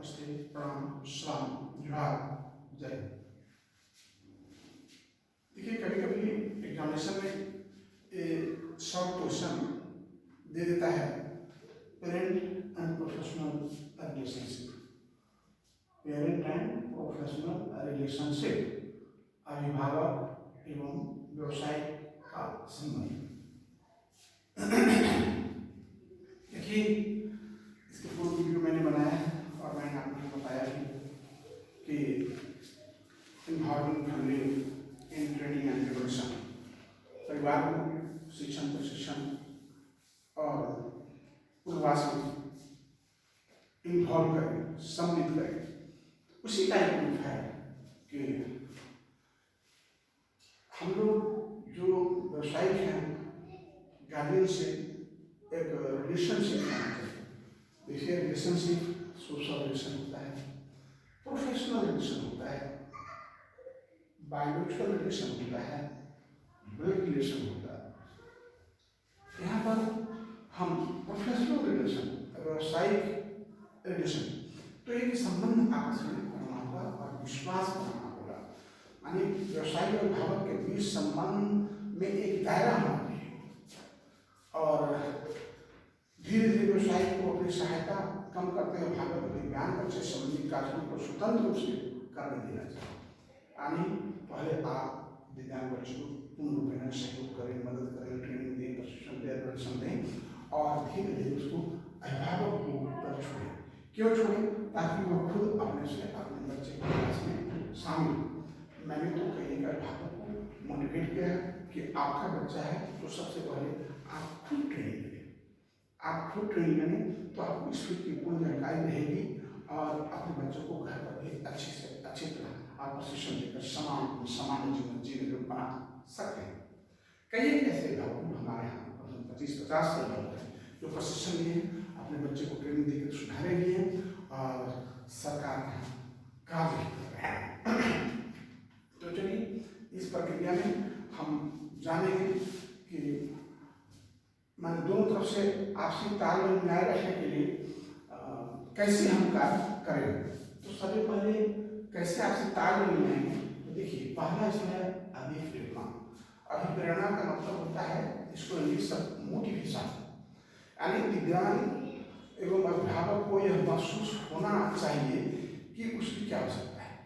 नमस्ते, प्रणाम, सलाम, जोहार, जय। देखिए, कभी कभी एग्जामिनेशन में शॉर्ट क्वेश्चन दे देता है, parent and professional relationship. Parent and professional relationship, अभिभावक एवं व्यवसाय का संबंध। देखिए, इसके पूर्व वीडियो मैंने बनाया है और मैंने आपको बताया कि environment family in training and education, परिवार को शिक्षण, प्रशिक्षण और पूर्वास में इन्वॉल्व करें, सम्मिलित करें। उसी का एक रूप है कि हम लोग जो व्यवसायिक हैं, गार्जियन से एक रिलेशनशिप बनाना चाहिए। देखिए, रिलेशनशिप सोशल रिलेशन होता है, प्रोफेशनल रिलेशन होता है, बायोलॉजिकल रिलेशन होता है, ब्लड रिलेशन होता है। यहाँ पर हम प्रोफेशनल रिलेशन, व्यवसायिक रिलेशन, तो एक संबंध आपस में बनाना होगा और विश्वास बनाना होगा। यानी व्यवसायी और अभिभावक के बीच संबंध में एक दायरा होना चाहिए और धीरे धीरे व्यवसायी को अपनी सहायता कम करते हैं, अभिभावक को दिव्यांग से संबंधित कार्यक्रम को स्वतंत्र रूप से करने देना चाहिए। यानी पहले आप दिव्यांग बच्चों को पूर्ण रूप में सहयोग करें, मदद करें, ट्रेनिंग दें, प्रशिक्षण दें, प्रदर्शन दें और धीरे धीरे उसको अभिभावक को ऊपर छोड़ें। क्यों छोड़ें? ताकि वो खुद अपने से अपने बच्चे के विकास में शामिल हो। मैंने तो कई अभिभावक को मोटिवेट किया कि आपका बच्चा है तो सबसे पहले आप खुद ट्रेनिंग करें। आप खुद ट्रेनिंग करें तो आपको इस फील्ड की पूरी जानकारी रहेगी और अपने बच्चों को घर पर भी अच्छी तरह आप प्रशिक्षण देकर सामान्य जीवन जीने को बना सकते हैं। कई ऐसे अभिभावक हमारे यहाँ 25-50 से लोग हैं जो प्रशिक्षण लिए, अपने बच्चे को ट्रेनिंग देकर सुधारे भी हैं और सरकार का कार्य कर रहे हैं। तो चलिए, इस प्रक्रिया में हम जानेंगे कि मैंने दोनों तरफ से आपसी तालमेल बनाए रखने के लिए कैसे हम कार्य करें। तो सबसे पहले कैसे आपसी तालमेल बनाएंगे? तो देखिए, पहला इसमें अभिप्रेरणा। अभिप्रेरणा का मतलब होता है, इसको इंग्लिश मोटिवेशन, यानी दिव्यांग एवं अभिभावक को यह महसूस होना चाहिए कि उसकी क्या आवश्यकता है।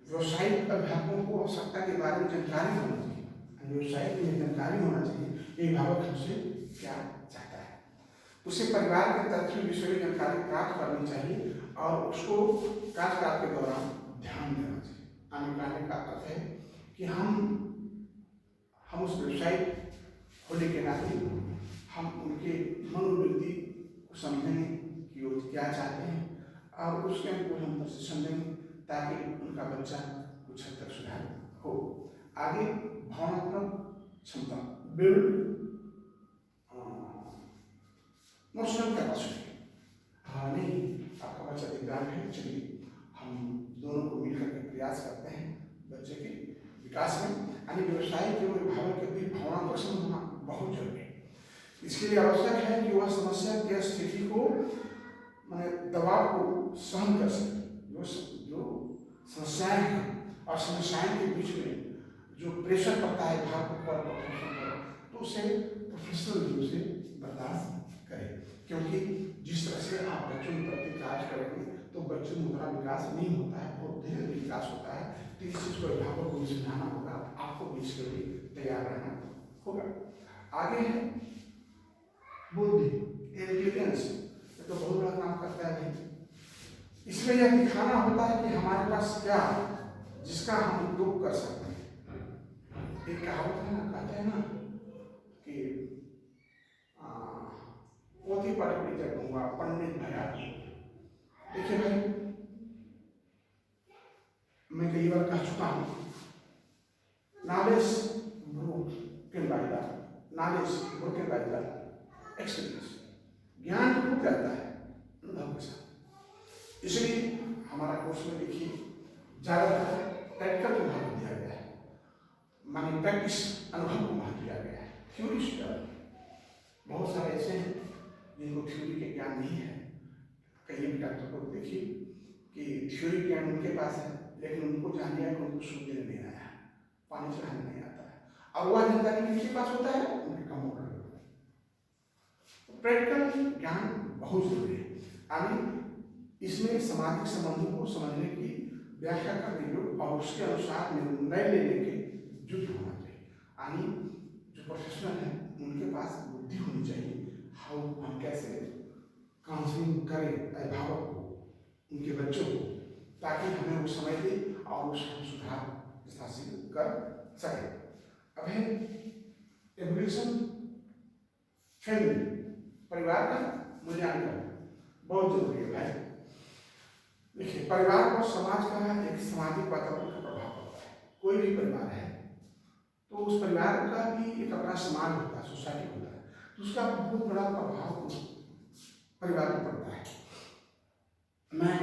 व्यवसायिक अभिभावकों को आवश्यकता के बारे में जानकारी होना चाहिए, व्यवसायिक में जानकारी होना चाहिए अभिभावक हमसे क्या चाहता है। उसे परिवार के तथ्य विषय में जानकारी प्राप्त करनी चाहिए और उसको कार्यकाल के दौरान ध्यान देना चाहिए। आने कहने का अर्थ है कि हम उस व्यवसाय होने के नाते हम उनके मनोवृत्ति को समझेंगे कि वो क्या चाहते हैं और उसके अनुकूल हम प्रशिक्षण देंगे ताकि उनका बच्चा कुछ हद तक सुधार हो। आगे भावनात्मक क्षमता, बिल्ड इमोशनल कैपेसिटी। हाँ, नहीं, आपका बच्चा दिव्यांग है, चलिए हम दोनों को मिलकर के प्रयास करते हैं बच्चे के विकास में। यानी व्यवसाय के अभिभावक के बीच भावनात्मक संबंध होना बहुत जरूरी है। इसके लिए आवश्यक है कि वह समस्या की स्थिति को, माने दबाव को सहन कर सके। जो समस्याएं हैं और समस्याएं के बीच में जो प्रेशर पड़ता है अभिभावक पर, तो उसे प्रोफेशनल रूप से बर्दाश्त करें। क्योंकि जिस तरह से आप बच्चों के प्रति कार्य करेंगे तो बच्चों में उतना विकास नहीं होता है, बहुत धीरे धीरे विकास होता है। तो इस चीज़ को अभिभावक को भी समझाना होगा, आपको भी इसके लिए तैयार रहना होगा। आगे है बुद्धि, इंटेलिजेंस। ये तो बहुत बड़ा काम करता है। इसमें यह दिखाना होता है कि हमारे पास क्या है जिसका हम उपयोग कर सकते हैं। एक कहावत है ना, कहते हैं ना कि पोथी पढ़ जब दूंगा पंडित भया। देखिए भाई, मैं कई बार कह चुका हूँ, knowledge broken by the knowledge broken by the experience. ज्ञान टूट जाता है अनुभव के साथ। इसलिए हमारा कोर्स में देखिए ज़्यादातर प्रैक्टिकल को महत्व दिया गया है, मानी प्रैक्टिस, अनुभव को महत्व दिया गया है। थ्योरी से बहुत सारे ऐसे हैं जिनको थ्योरी के ज्ञान नहीं है, कई भी डॉक्टर को देखिए कि थ्योरी ज्ञान उनके पास है, लेकिन उनको जान लिया कि उनको सूख देने नहीं आया, पानी चढ़ाने नहीं आता है, और वह जानकारी किसके पास होता है, उनके कंप्यूटर में। तो प्रैक्टिकल ज्ञान बहुत जरूरी है। यानी इसमें सामाजिक संबंधों को समझने की, व्याख्या करने की और उसके अनुसार निर्णय लेने के युक्त होना चाहिए। यानी जो प्रोफेशनल है उनके पास बुद्धि होनी चाहिए, हाउ हम कैसे काउंसलिंग करें अभिभावक को, उनके बच्चों को, ताकि हमें वो समझ दे और उसको सुधार हासिल कर सके। अब है एवोल्यूशन फैमिली, परिवार का मूल्यांकन बहुत जरूरी है भाई। देखिए, परिवार और समाज का एक सामाजिक वातावरण का प्रभाव पड़ता है। कोई भी परिवार है तो उस परिवार का भी एक अपना समाज होता है, सोसाइटी होता है, तो उसका बहुत बड़ा प्रभाव परिवार पर पड़ता है। मैं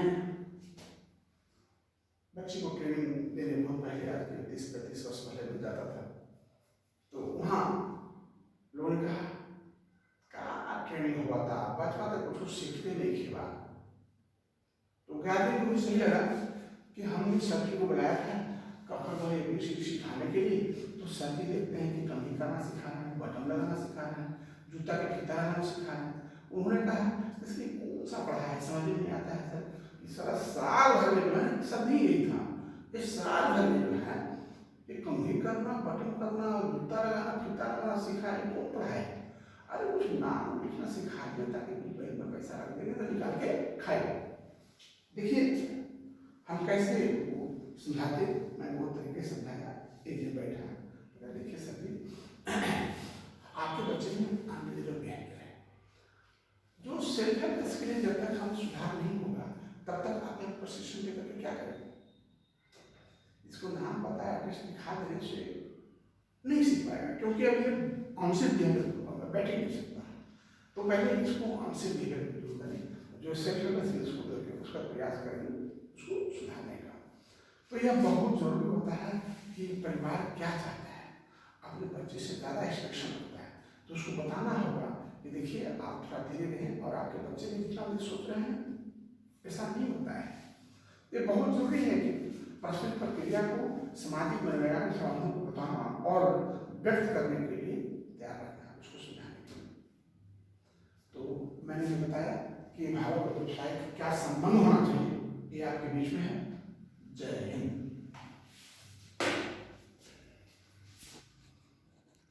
बच्चे को ट्रेनिंग देने बहुत पहले, आज के 30-35 वर्ष पहले में जाता था, तो वहाँ लोगों ने कहा क्या ट्रेनिंग हुआ था, बचपन तक कुछ सीखते नहीं खेवा। तो क्या दिन मुझे सही लगा कि हमने सभी को बुलाया था कपड़ा सिखाने के लिए, तो सभी देखते हैं कि कमी करना सिखा रहे हैं, बटन लगाना सिखा रहे हैं, जूता के फीता लगाना सिखा रहे हैं। उन्होंने कहा इसलिए कौन सा पढ़ा है, समझ में नहीं आता है सर, इस साल भर में जो है सब नहीं यही था, इस साल भर में जो है ये कमी करना, बटन करना, जूता लगाना, फीता लगाना सिखाए, कौन पढ़ाए? अरे कुछ नाम लिखना सिखा दिया ताकि बैंक में पैसा रख देंगे तो निकाल के खाए। देखिए हम कैसे समझाते, मैंने वो तरीके से समझाया। एक दिन बैठा, देखिए सभी आपके बच्चे में अनरिजर्व बिहेवियर है, जो सेल्फ हेल्प स्किल जब तक हम सुधार नहीं होगा तब तक आप एक प्रशिक्षण देकर के क्या करेंगे? इसको नाम पता है, टेस्ट दिखा देने से नहीं सीख पाएगा, क्योंकि अब ये आंसर बिहेवियर बैठ ही नहीं सकता। तो पहले इसको आंसर बिहेवियर दूर करें, जो सेल्फ हेल्प स्किल्स को करके उसका प्रयास करें उसको सुधारने का। तो यह बहुत जरूरी होता है कि परिवार क्या चाहता है, अपने बच्चे से ज़्यादा एक्सपेक्शन होता है, तो उसको बताना होगा कि देखिए आप थोड़ा धीरे रहें और आपके बच्चे भी जितना भी सोच रहे हैं ऐसा नहीं होता है। ये बहुत जरूरी है कि परस्पर प्रक्रिया को सामाजिक मनोवैज्ञानिक संबंधों को बताना और व्यक्त करने के लिए तैयार रखना, उसको सुझाने के लिए। तो मैंने ये बताया कि अभिभावक और व्यवसाय का क्या संबंध होना चाहिए, ये आपके बीच में है। जय